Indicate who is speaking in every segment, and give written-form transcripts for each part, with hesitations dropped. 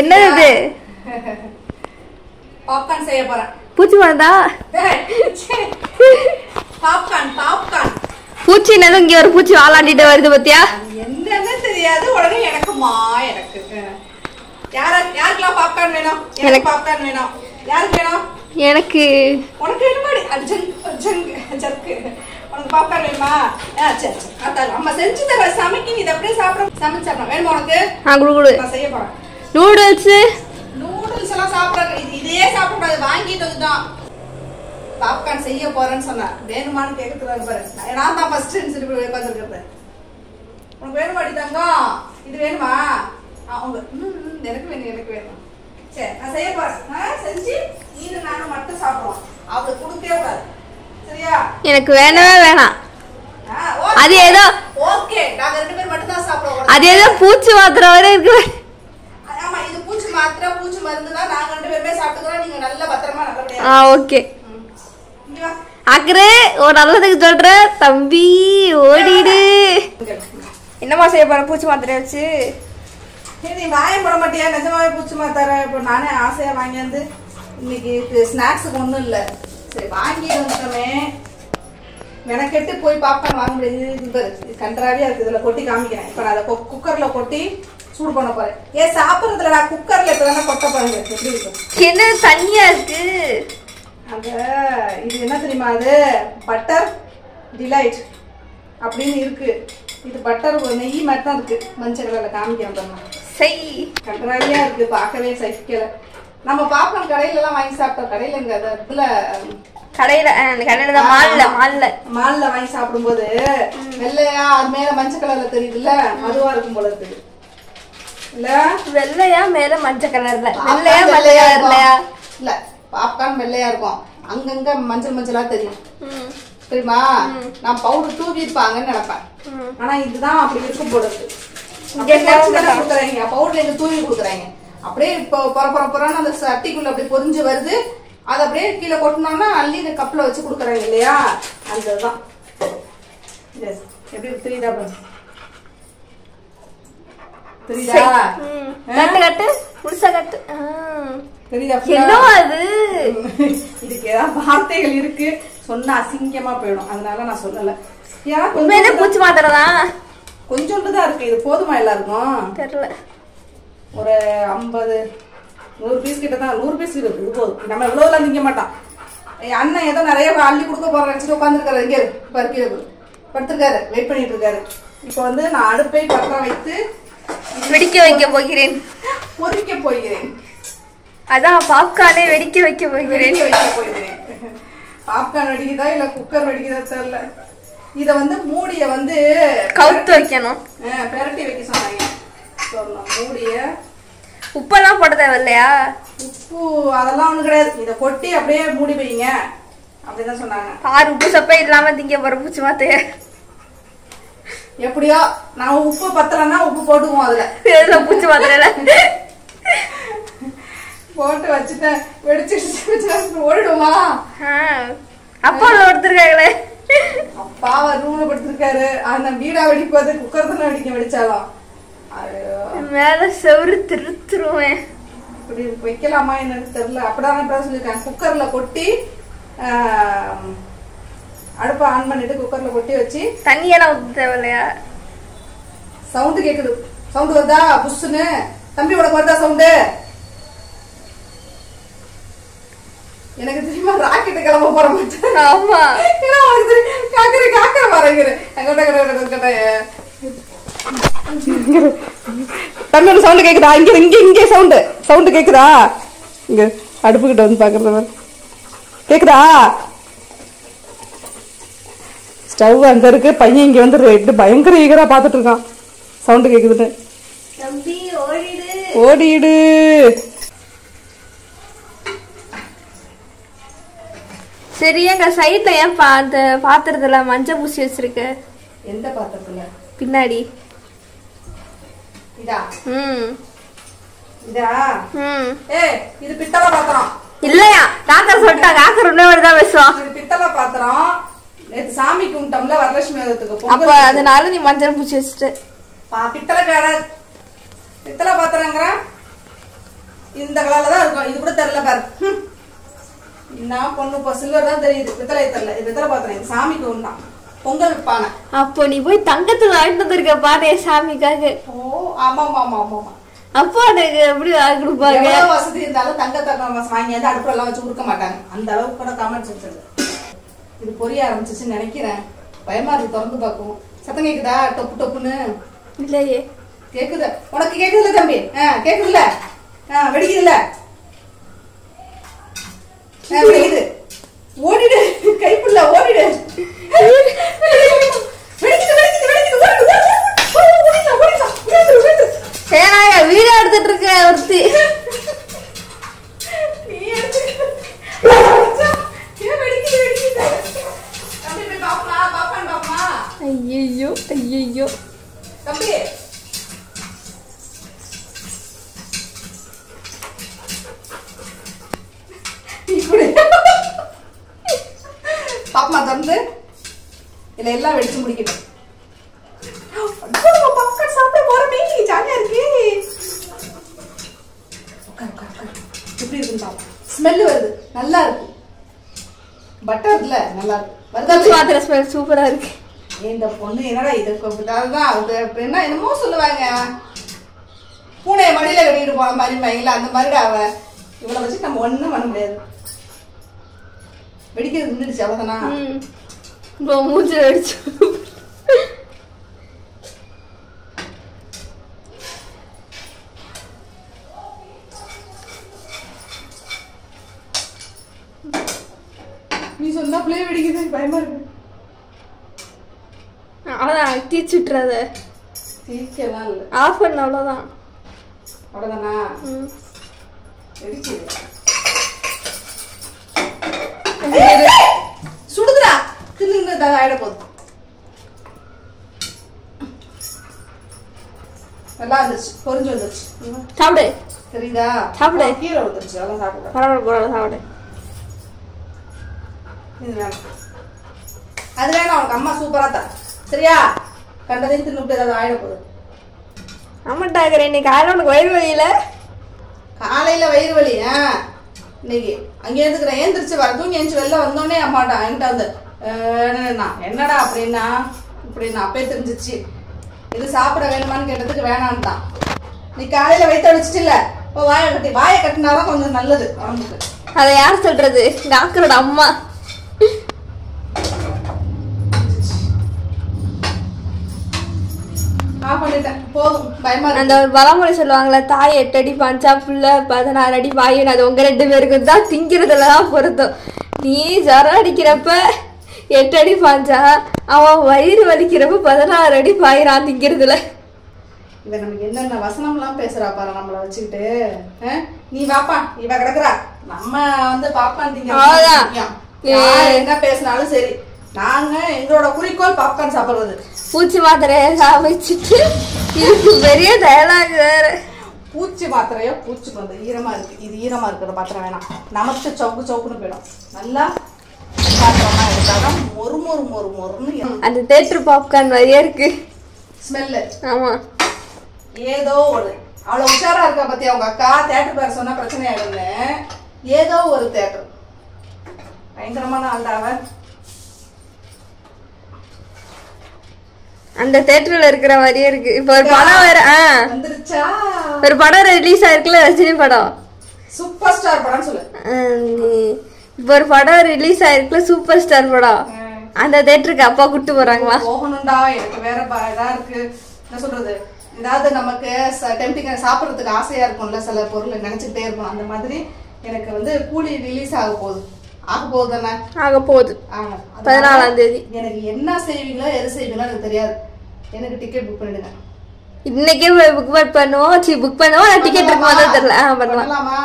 Speaker 1: என்னது
Speaker 2: பாப்கார்ன் செய்ய போறேன்.
Speaker 1: பூச்சி மருந்தா?
Speaker 2: Popcorn popcorn.
Speaker 1: பூச்சி என்னது இங்க ஒரு பூச்சி வாலாண்டிட்டு வருது பத்தியா?
Speaker 2: என்னன்னு தெரியாது. உடனே எனக்குமா எனக்கு யாருக்கெல்லாம் பாப்கார்ன் வேணும்? எனக்கு பாப்கார்ன் வேணும். யாருக்கு வேணும்?
Speaker 1: எனக்கு.
Speaker 2: உனக்கு வேணுமாடி? ஜர்க்கு உனக்கு பாப்கார்ன் வேணுமா? சரி சரி அதான் அம்மா செஞ்சு தர சமைக்க நீ இதை அப்படியே சாப்பிட சமைச்சு சாப்பிடணும். வேணுமா உனக்கு?
Speaker 1: குடு
Speaker 2: நான் செய்ய போறேன்.
Speaker 1: நூடுல்ஸ்
Speaker 2: எல்லாம் சாப்பிட இதே சாப்பிடக்கூடாது. வாங்கிட்டு வந்துட்டான். பாப்கார்ன் செய்ய போறேன்னு சொன்னா வேணுமான்னு கேட்கறதுக்கு பாரு. நான் தான் ஃபர்ஸ்ட் உட்காந்துருக்கிறது. உனக்கு வேணுமாடி தங்கம்? இது வேணுமா? அவங்க எனக்கு வேணும் எனக்கு வேணும். சரி நான் செய்ய போறேன். செஞ்சு நீனு நானும் மட்டும் சாப்பிடுவோம். அவளுக்கு கொடுக்கவே கூடாது. சரியா?
Speaker 1: எனக்கு வேணவே வேணாம். அது ஏதோ
Speaker 2: ஓகே நாங்க 2 பேர் மட்டும் தான் சாப்பிடுவோம்.
Speaker 1: அது ஏதோ பூச்சி மாத்திரை வரை இருக்கு.
Speaker 2: ஆமா இது பூச்சி மாத்திரை பூச்சி மருந்து தான். நாங்க 2 பேருமே சாப்பிட்டுக்கிறோம். நீங்க நல்ல பத்திரமா நல்லபடியா.
Speaker 1: ஓகே அக்கறை ஒரு நல்லதுக்கு சொல்ற தம்பி ஓடிடு. என்னமா செய்ய போற பூச்சி மாத்திரை வச்சு?
Speaker 2: நீ வாயம் போட மாட்டியா? நிஜமாவே பூச்சி மாத்திரை இப்போ நானே ஆசையா வாங்கி வந்து இன்னைக்கு ஸ்நாக்ஸுக்கு ஒன்றும் இல்லை. சரி வாங்கிட்டு வந்துட்டோமே மெனக்கெட்டு போய் பாப்கார்ன் வாங்க முடியாது. கன்றாவியா இருக்கு. இதுல கொட்டி காமிக்கிறேன். இப்ப நான் அதை குக்கர்ல கொட்டி சூடு பண்ண போறேன். ஏன் சாப்பிடுறதுல நான் குக்கர்ல இப்பதானே கொட்ட போறேன். எப்படி இருக்கும்?
Speaker 1: என்ன தண்ணியா இருக்கு?
Speaker 2: அந்த இது என்ன தெரியுமா? அது பட்டர் டிலைட் அப்படின்னு இருக்கு. இது பட்டர் நெய் மாதிரி தான் இருக்கு. மஞ்சள் கலர்ல காமிக்கிறேன்.
Speaker 1: செய்
Speaker 2: கன்றாவியா இருக்கு. பார்க்கவே சகிக்கல. நம்ம பாப்கார்ன் கடையில எல்லாம் வாங்கி சாப்பிட்டோம். கடையில இங்க இதுல
Speaker 1: கடையில
Speaker 2: மால்ல வாங்கி சாப்பிடும்போது வெள்ளையா அது மேல மஞ்சள் கலர்ல தெரியுதுல்ல, அதுவா இருக்கும் போல இருக்கு. இல்ல
Speaker 1: வெள்ளையா மேல மஞ்சள் கலர்ல வெள்ளையா வெள்ளையா இல்லையா?
Speaker 2: இல்ல பாப்கார்ன் வெள்ளையா இருக்கும். அங்கங்க மஞ்சள் மஞ்சளா தெரியும். தெரியுமா? நான் பவுடர் தூவி இருப்பாங்கன்னு நினைப்பேன். ஆனா இதுதான் அப்படி இருக்கும் போல இருக்கு. பவுடர்ல இருந்து தூவி கொடுக்குறாங்க. அப்படியே இப்போ பொறன்னு அந்த சட்டிக்குள்ள அப்படியே பொரிஞ்சு வருது. அதை அப்படியே கீழே கொட்டினோம்னா அள்ளி இந்த கப்ல வச்சு கொடுக்குறாங்க இல்லையா? அதுதான் எப்படி தெரியுதா? தெரியுதா?
Speaker 1: கட்டு முழுசா கட்டு
Speaker 2: தெரியுதா?
Speaker 1: அது
Speaker 2: இதுக்கு ஏதாவது வார்த்தைகள் இருக்கு சொன்னா அசிங்கமா போயிடும். அதனால நான் சொல்லல.
Speaker 1: உண்மையிலே பூச்சி மாத்திரதான்
Speaker 2: கொஞ்சோண்டுதான் இருக்கு. இது போதுமா எல்லாருக்கும்?
Speaker 1: தெரியல.
Speaker 2: ஒரு 50 100 பீஸ் கிட்ட தான். 100 பீஸ் இருக்கு. போதும். நம்ம இவ்வளவுலாம் திங்க மாட்டான். அண்ணன் ஏதோ நிறைய அள்ளி கொடுக்க போற நினைச்சிட்டு உட்காந்துருக்காரு. இங்கே படுத்திருக்காரு. வெயிட் பண்ணிட்டு இருக்காரு. இப்ப வந்து நான் அடுப்பை பற்ற வைத்து
Speaker 1: வெடிக்க வைக்க போகிறேன்.
Speaker 2: பொரிக்க போகிறேன்.
Speaker 1: அதான் பாப்கார்னே வெடிக்க வைக்க போகிறேன்.
Speaker 2: பாப்கார்ன் வெடிக்குதா இல்ல குக்கர் வெடிக்குதா தெரியல. இத வந்து மூடிய வந்து
Speaker 1: கவுத்து வைக்கணும்.
Speaker 2: பெரட்டி வைக்க சொன்னாங்க. மூடிய
Speaker 1: உப்பெல்லாம் போட தேவையில்லையா?
Speaker 2: உப்பு அதெல்லாம் ஒண்ணு கிடையாது. இத கொட்டி அப்படியே மூடி வைங்க அப்படிதான் சொன்னாங்க.
Speaker 1: ஆறு உப்பு சப்பை இல்லாம திங்க போற பூச்சி மாத்தைய
Speaker 2: எப்படியோ நான் உப்பு பத்தலன்னா உப்பு போட்டுக்குவோம். அதுல
Speaker 1: பூச்சி மாத்திரையில
Speaker 2: போட்டு வச்சுட்டேன். வெடிச்சிட்டு ஓடிடுமா?
Speaker 1: அப்பா ஒருத்தருக்காங்களே.
Speaker 2: அப்பாவை ரூம்ல படுத்திருக்காரு. அந்த வீடா வெடிப்பது குக்கர் தானே வெடிச்சாலும்
Speaker 1: மேல செவரு திருத்துருவேன்.
Speaker 2: இப்படி வைக்கலாமா என்னன்னு தெரியல. அப்படிதான் சொல்லிருக்கேன். குக்கர்ல கொட்டி அடுப்பை ஆன் பண்ணிட்டு குக்கர்ல கொட்டி வச்சு
Speaker 1: தண்ணியெல்லாம் ஊத்த தேவையில்லையா?
Speaker 2: சவுண்டு கேக்குது. சவுண்டு வருதா? புஷ்ஷுன்னு தம்பி உனக்கு வருதா சவுண்டு? எனக்கு தெரியுமா ராக்கெட்டு கிளம்ப போற மாட்டேன்.
Speaker 1: ஆமா
Speaker 2: காக்கரை வரங்கிற தம்பி சவுண்டு கேக்குதா? இங்க இங்க இங்க சவுண்டு கேக்குதா? இங்க அடுப்பு கிட்ட வந்து பாக்குறது கேக்குதா? ஸ்டவ் அங்க இருக்கு. பையன் இங்க வந்து பயங்கர ஈகரா பாத்துட்டு இருக்கான். சவுண்டு கேக்குதுன்னு. ஓடிடு.
Speaker 1: சரி எங்க சைட்ல ஏன் அந்த பாத்திரத்துல மஞ்சள் பூசி வச்சிருக்க?
Speaker 2: எந்த பாத்திரத்துல?
Speaker 1: பின்னாடி.
Speaker 2: இதா?
Speaker 1: இதா?
Speaker 2: இது பித்தளை பாத்திரம்
Speaker 1: இல்லையா? டாக்டர் சொல்லிட்டாங்க. டாக்டர் உன்னோடதான் பேசுவான்.
Speaker 2: இது பித்தளை பாத்திரம். நேத்து சாமி கும்பிட்டோம்ல வரலட்சுமி விரதத்துக்கு.
Speaker 1: அப்ப அதனால நீ மஞ்சள் பூசி வச்சுட்டு
Speaker 2: பித்தளை பாத்திரங்கிற இந்த கலர்ல தான் இருக்கும். இது கூட தெரியல பாரு. நான் பொண்ணு இப்போ சில்வர் தான் தெரியுது, பித்தளை தெரியல. இது பித்தளை பாத்திரம், இது சாமிக்கு உண்டான் பொங்கல் பானை.
Speaker 1: அப்போ நீ போய் தங்கத்துல வாங்கிட்டு வந்திருக்க பாரு சாமிக்காக.
Speaker 2: ஓ ஆமாமா ஆமா ஆமா.
Speaker 1: அப்போ எனக்கு எப்படி வாங்கி கொடுப்பாங்க?
Speaker 2: எவ்வளவு வசதி இருந்தாலும் தங்கத்தை வாங்கி வந்து அடுப்புல எல்லாம் வச்சு கொடுக்க மாட்டாங்க. அந்த அளவுக்கு கூட காமெண்ட்ஸ் வச்சிருக்கு. இது பொரிய ஆரம்பிச்சிச்சுன்னு நினைக்கிறேன். பயமா இருக்கு, திறந்து பார்க்கும். சத்தம் கேக்குதா டொப்பு டொப்புன்னு?
Speaker 1: இல்லையே.
Speaker 2: கேக்குது. உனக்கு கேக்குதுல்ல தம்பி? கேக்குதுல்ல? வெடிக்குதுல்ல? வெடிக்குது. ஓடிடு, கைப்புள்ள ஓடிடு.
Speaker 1: வீடியோ எடுத்துட்டு இருக்க ஒருத்தி. ஐயோ ஐயோ
Speaker 2: தம்பி பாப்பா தந்து இல்ல எல்லாம் வெடிச்சு முடிக்கணும். சாப்பிட போறமே ஜாலியா இருக்கு. எப்படி இருக்குன்னு ஸ்மெல் வருது, நல்லா இருக்கு. பட்டர் இல்ல, நல்லா இருக்கு.
Speaker 1: ஸ்மெல் சூப்பரா இருக்கு.
Speaker 2: இந்த பொண்ணு என்னடா இது என்ன என்னமோ சொல்லுவாங்க, பூனைய மடியில கட்டிட்டு போன மாதிரி வைங்களா, அந்த மாதிரி அவ இவளை வச்சு நம்ம ஒண்ணும் பண்ண முடியாது. வெடிக்கிறது நின்றுச்சு அவ்வளவுதானா?
Speaker 1: மூச்சு வெடிச்சு.
Speaker 2: நீ சொன்னா பிளே வெடிக்குது, பயமா இருக்கு.
Speaker 1: அவ்வளவுதான், தீச்சு விட்டுறாத.
Speaker 2: தீச்செல்லாம் இல்ல,
Speaker 1: ஆஃப் பண்ண அவ்வளவுதான்.
Speaker 2: அவ்வளவுதானா? வெடிக்குது. சுடுதுடா, தின்னு ஆயிட போகுது. நல்லா இருந்துச்சு, பொரிஞ்சு வந்துருச்சு.
Speaker 1: சாப்பிடு.
Speaker 2: தெரியுதா?
Speaker 1: சாப்பிடு.
Speaker 2: கீரை வந்துருச்சு, அதெல்லாம் சாப்பிடு.
Speaker 1: பரவாயில்ல சாப்பிடு.
Speaker 2: அது வேணாம், உனக்கு அம்மா சூப்பரா தான். சரியா? கண்டதையும் தின்னுட்டு ஏதாவது ஆயிட போகுது.
Speaker 1: ஆமாட்டாக்கிறேன். இன்னைக்கு காலையில உனக்கு வயிறு வலியில?
Speaker 2: காலையில வயிறு வலி. இன்னைக்கு அங்கே இருந்துக்கிறேன், ஏந்திரிச்சு வர தூங்கி எழுந்து வெளில வந்தோடனே அம்மாட்டா என்கிட்ட வந்து என்னடா அப்படின்னா இப்படின்னா அப்பே தெரிஞ்சிச்சு. இது சாப்பிட வேணுமான்னு கேட்டதுக்கு வேணான்ட்டான். நீ காலையில வயிற்று அடிச்சிட்டு இல்ல, இப்போ வாயை கட்டினாதான் கொஞ்சம் நல்லது உடம்புக்கு.
Speaker 1: அதை யார் சொல்றது? டாக்டரோட அம்மா. அந்த ஒரு பழமொழி சொல்லுவாங்கல்ல, தாய் 8 அடி பாஞ்சா புள்ள 16 அடி பாயும். அது உங்க 2 பேருக்கு தான் திங்கிறதுலதான் பொருத்தம். நீ ஜரம் அடிக்கிறப்ப 8 அடி பாஞ்சா, அவன் வயிறு வலிக்கிறப்ப 16 அடி பாயிரான் திங்கிறதுல.
Speaker 2: இவ நமக்கு என்னென்ன வசனம் எல்லாம் பேசுறா பாரு நம்மள வச்சுக்கிட்டு. நீ வாப்பா, இவ கிடக்குறா, நம்ம வந்து பாப்கார்ன் என்ன பேசினாலும் சரி, நாங்க எங்களோட குறிக்கோள் பாப்கார்ன் சாப்பிடுறது.
Speaker 1: பூச்சி மாத்திரைய சாப்பிச்சுட்டு இதுக்கு பெரிய டயலாக் வேற.
Speaker 2: பூச்சி மாத்திரையோ பூச்சி வந்து ஈரமா இருக்கு, இது ஈரமா இருக்கிற பாத்திரம் வேணாம், நமக்கு சவுக்கு சவுக்குன்னு போயிடும். நல்லா பாத்திரமா எடுத்தாதான் மொறு மொறு மொறு மொறுன்னு.
Speaker 1: அந்த தேட்டர் பாப்கார்ன் மாதிரியே இருக்கு
Speaker 2: ஸ்மெல்லு.
Speaker 1: ஆமா,
Speaker 2: ஏதோ ஒரு அவ்வளவு உஷாரா இருக்கா பத்தி அவங்க அக்கா. தேட்டர் பேர் சொன்னா பிரச்சனை ஆயிடுன்னு ஏதோ ஒரு தேட்டர் பயங்கரமான ஆண்டாவன்.
Speaker 1: அந்த தேட்டர்ல இருக்கிற மாதிரியே இருக்கு. இப்ப ஒரு படம் வேற
Speaker 2: வந்துருச்சா,
Speaker 1: ஒரு படம் ரிலீஸ் ஆயிருக்குல்ல, ரஜினி படம்,
Speaker 2: சூப்பர் ஸ்டார் படம் சொல்லு.
Speaker 1: இப்ப ஒரு படம் ரிலீஸ் ஆயிருக்குல்ல, சூப்பர் ஸ்டார் படம், அந்த தேட்டருக்கு அப்பா கூட்டு போறாங்களா?
Speaker 2: போகணும்டா, எனக்கு வேற இதா இருக்கு. என்ன சொல்றது, ஏதாவது நமக்கு டெம்டிங் சாப்பிட்றதுக்கு ஆசையா இருக்கும்ல, சில பொருள் நினைச்சுக்கிட்டே இருக்கும். அந்த மாதிரி எனக்கு வந்து கூலி ரிலீஸ் ஆக போகுது. ஆக போகுது தானே? ஆக போகுது. 14ஆம் தேதி. எனக்கு என்ன செய்வீங்களோ எது செய்வீங்களோ எனக்கு தெரியாது. எனக்கு டிக்கெட் புக் பண்ணிடுங்க. இன்னைக்கே புக் பண்ணுவோம். புக் பண்ணுவோம். டிக்கெட் புக் பண்ண தெரியல. பண்ணலாமா?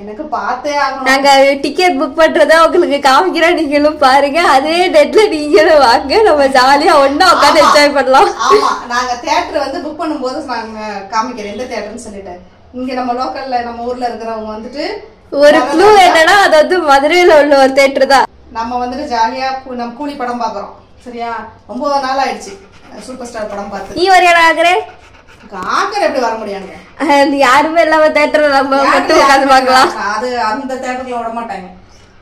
Speaker 2: எனக்கு பார்த்தே ஆகணும். நாங்க டிக்கெட் புக் பண்றத உங்களுக்கு காமிக்கிறோம், நீங்களும் பாருங்க. அதே டேட்ல நீங்களும் வாங்க, நம்ம ஜாலியா ஒண்ணா உட்காந்து என்ஜாய் பண்ணலாம். ஆமா, நாங்க தியேட்டர் வந்து புக் பண்ணும்போது நாங்க காமிக்கிறோம் எந்த தியேட்டர்னு சொல்லிட்டு. இங்க நம்ம லோக்கல்ல நம்ம ஊர்ல இருக்கிறவங்க வந்துட்டு ஒரு க்ளூ என்னன்னா, அது வந்து மதுரையில உள்ள ஒரு தியேட்டர் தான். நம்ம வந்துட்டு ஜாலியா நம்ம கூலி படம் பாக்குறோம். சரியா? 9 நாள் ஆயிடுச்சு சூப்பர் ஸ்டார் படம் பார்த்து. நீ வரையா ஆகரே எப்படி வர முடியாங்க?
Speaker 1: யாருமே இல்லாம தேட்டர் நம்ம மட்டும் உட்காந்து பார்க்கலாம்.
Speaker 2: அது அந்த தேட்டர்ல விட மாட்டாங்க,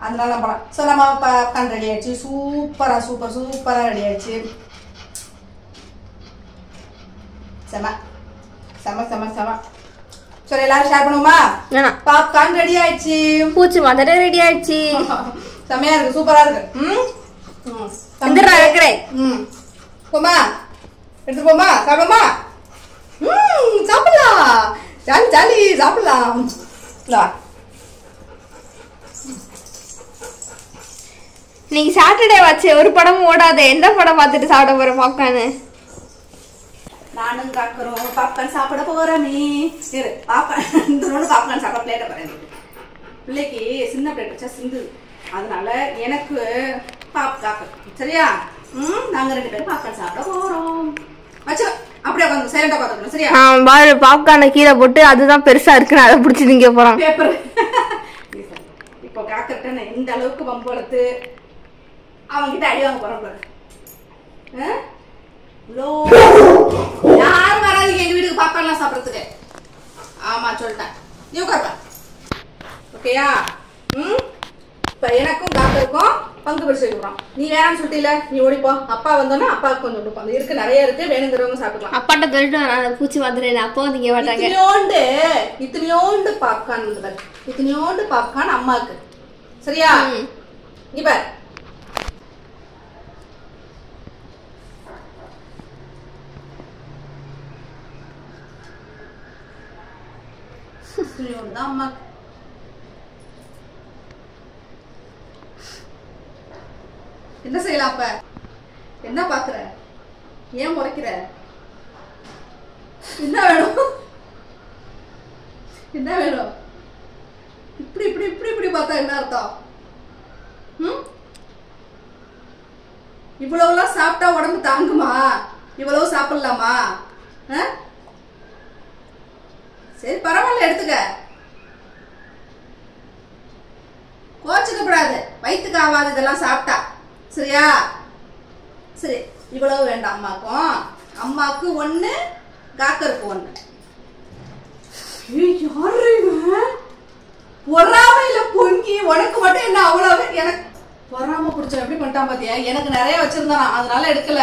Speaker 2: அதனால போலாம். ஸோ நம்ம பாப்கார்ன் ரெடி ஆயிடுச்சு. சூப்பரா ரெடி ஆயிடுச்சு. செம. சரி எல்லாரும் ஷேர் பண்ணுவோமா? பாப்கார்ன் ரெடி ஆயிடுச்சு.
Speaker 1: பூச்சி மாதிரி ரெடி ஆயிடுச்சு.
Speaker 2: செமையா இருக்கு, சூப்பரா இருக்கு. போமா எடுத்து போமா, சாப்பிடுமா? சாப்பிடலாம், ஜாலி சாப்பிடலாம்.
Speaker 1: நீங்க சாட்டர்டே வச்சு ஒரு படமும் ஓடாத, எந்த படம் பார்த்துட்டு சாப்பிட போற பாப்கார்னு?
Speaker 2: நானும் காக்கறோம் பாப்கார்ன் சாப்பிட போறேனே. சரி பாப்கார்ன் சாப்பிட பிளேட்டை போறேன். பிள்ளைக்கு சின்ன பிளேட் வச்சா சிந்து, அதனால எனக்கு காக்கர். சரியா? நாங்க 2 பேரும் பாப்கார்ன் சாப்பிட போறோம். வச்சு அப்படியே உட்காந்து சைலண்டா உட்காந்துக்கணும். சரியா?
Speaker 1: பாரு பாப்கார்னை கீழே போட்டு அதுதான் பெருசா இருக்குன்னு அதை பிடிச்சி திங்க போறோம்.
Speaker 2: பேப்பர் இப்போ காக்கர்ட்ட நான் எந்த அளவுக்கு வம்பு வளர்த்து அவன்கிட்ட அடி வாங்க போறோம் பாரு. யாரும் வராதீங்க எங்க வீட்டுக்கு பாப்கார்ன்லாம் சாப்பிடறதுக்கு. ஆமா சொல்லிட்டேன், நீ உட்காருப்பா. ஓகேயா? இப்ப எனக்கும் காக்கருக்கும் பங்கு பிடிச்சு வைக்கிறோம். நீ வேணாம்னு சொல்லிட்டீல, நீ ஓடிப்போ. அப்பா வந்தோன்னா அப்பாவுக்கு கொஞ்சம் கொடுப்போம். அது இருக்கு, நிறைய இருக்கு, வேணுங்கிறவங்க சாப்பிடலாம்.
Speaker 1: அப்பாட்ட சொல்லிட்டு பூச்சி வந்துடுறேன், அப்பா வந்து இங்க மாட்டாங்க.
Speaker 2: இத்தனையோண்டு பாப்கார்ன் வந்து பாரு, இத்தனையோண்டு பாப்கார்ன் அம்மாக்கு. சரியா? இப்ப அம்மா என்ன செய்யலாம்? அப்ப என்ன பாக்குற? ஏன் முறைக்கிற? என்ன வேணும்? என்ன வேணும்? இப்படி இப்படி இப்படி இப்படி பார்த்தா என்ன அர்த்தம்? இவ்வளவுலாம் சாப்பிட்டா உடம்பு தாங்குமா? இவ்வளவு சாப்பிடலாமா? சரி பரவாயில்ல, எடுத்துக்க. கோச்சுக்கப்படாது, வயிற்றுக்கு ஆகாது இதெல்லாம் சாப்பிட்டா. சரியா? சரி இவ்வளவு வேண்டாம். அம்மாக்கு 1, காக்கருக்கு 1. யாரு பொறாமையில பொங்கி உனக்கு மட்டும் என்ன அவ்வளவு? எனக்கு பொறாம பிடிச்ச எப்படி பண்ணிட்டான் பாத்தியா? எனக்கு நிறைய வச்சிருந்தான், அதனால எடுக்கல.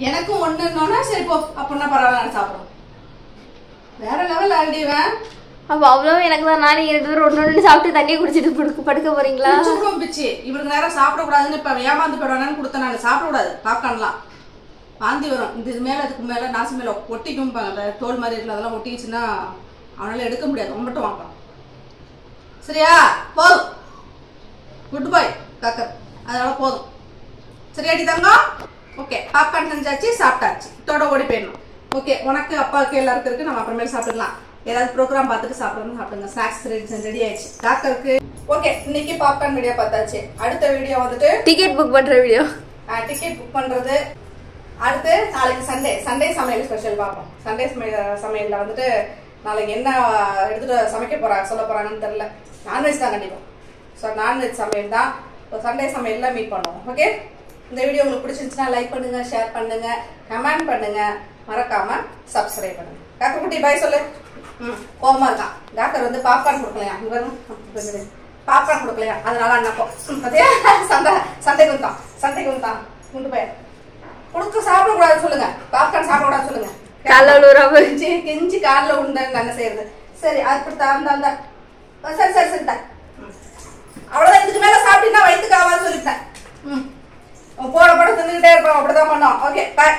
Speaker 2: எனக்கும் 1ன்னா சரி போ, அப்படின்னா பரவாயில்ல சாப்பிடும். வேற லெவல் ஆடிவேன்.
Speaker 1: அப்ப அவ்வளவு எனக்கு தான். நானே 2 பேரும் 1 சாப்பிட்டு தண்ணியை குடிச்சிட்டு படுக்க போறீங்களா?
Speaker 2: பிச்சு இவருக்கு நேரம் சாப்பிடக்கூடாதுன்னு இப்ப ஏமாந்து போயிடுவானு கொடுத்த. நான் சாப்பிடக்கூடாது பாப்கார்ன்லாம், வாந்தி வரும். இது மேல இதுக்கு மேல நாசி மேல ஒட்டிக்கும், தோல் மாதிரி இருக்குல்ல, அதெல்லாம் ஒட்டிக்கிச்சுன்னா அவனால எடுக்க முடியாது, ரொம்பட்டும் வாங்க. சரியா? போதும், குட் பாய் காக்கர், அதனால போதும். சரியாடி தங்கம்? ஓகே, பாப்கார்ன் செஞ்சாச்சு, சாப்பிட்டாச்சு, இதோட ஓடி போயிடணும். ஓகே, உனக்கு அப்பாவுக்கு எல்லாருக்கும் இருக்கு, நம்ம அப்புறமேல சாப்பிடலாம். ஏதாவது ப்ரோக்ராம் பார்த்துட்டு சாப்பிடணும், சாப்பிடுங்க. ஸ்நாக்ஸ் ரெடி ஆயிடுச்சு டாக்டருக்கு. ஓகே, இன்னைக்கு பாப்கார்ன் வீடியோ பார்த்தாச்சு. அடுத்த வீடியோ வந்துட்டு டிக்கெட் புக் பண்ற வீடியோ. டிக்கெட் புக் பண்றது. அடுத்து நாளைக்கு சண்டே சமையல் ஸ்பெஷல் பார்ப்போம். சண்டே சமையல்ல வந்துட்டு நாளைக்கு என்ன எடுத்துட்டு சமைக்க போறாங்க, சொல்ல போறாங்கன்னு தெரியல. நான்வெஜ் தான் கண்டிப்பா. ஸோ நான்வெஜ் சமையல் தான். சண்டே சமையல்ல மீட் பண்ணுவோம். ஓகே, இந்த வீடியோ உங்களுக்கு பிடிச்சிருந்துச்சுன்னா லைக் பண்ணுங்க, ஷேர் பண்ணுங்க, கமெண்ட் பண்ணுங்க, மறக்காம சப்ஸ்கிரைப் பண்ணுங்க. காக்கர் குட்டி பாய் சொல்லு. கோவமா இருக்கான். டாக்டர் வந்து பாப்கார்ன் கொடுக்கலையா, பாப்கார்ன் கொடுக்கலையா, அதனால அண்ணப்போ சந்தைக்கு வந்தான் கொண்டு போய் கொடுக்க சாப்பிடக்கூடாது சொல்லுங்க. பாப்கார்ன் சாப்பிடக்கூடாது சொல்லுங்க. கெஞ்சி காலில் உண்டான்னு என்ன செய்யறது? சரி அப்படித்தான். சரி அவ்வளவுதான். இதுக்கு மேல சாப்பிட்டீங்கன்னா வயிற்றுக்கு ஆகாது சொல்லிட்டேன். போட தின்னுகிட்டே இருப்போம், அப்படிதான் பண்ணோம். ஓகே, பாய்.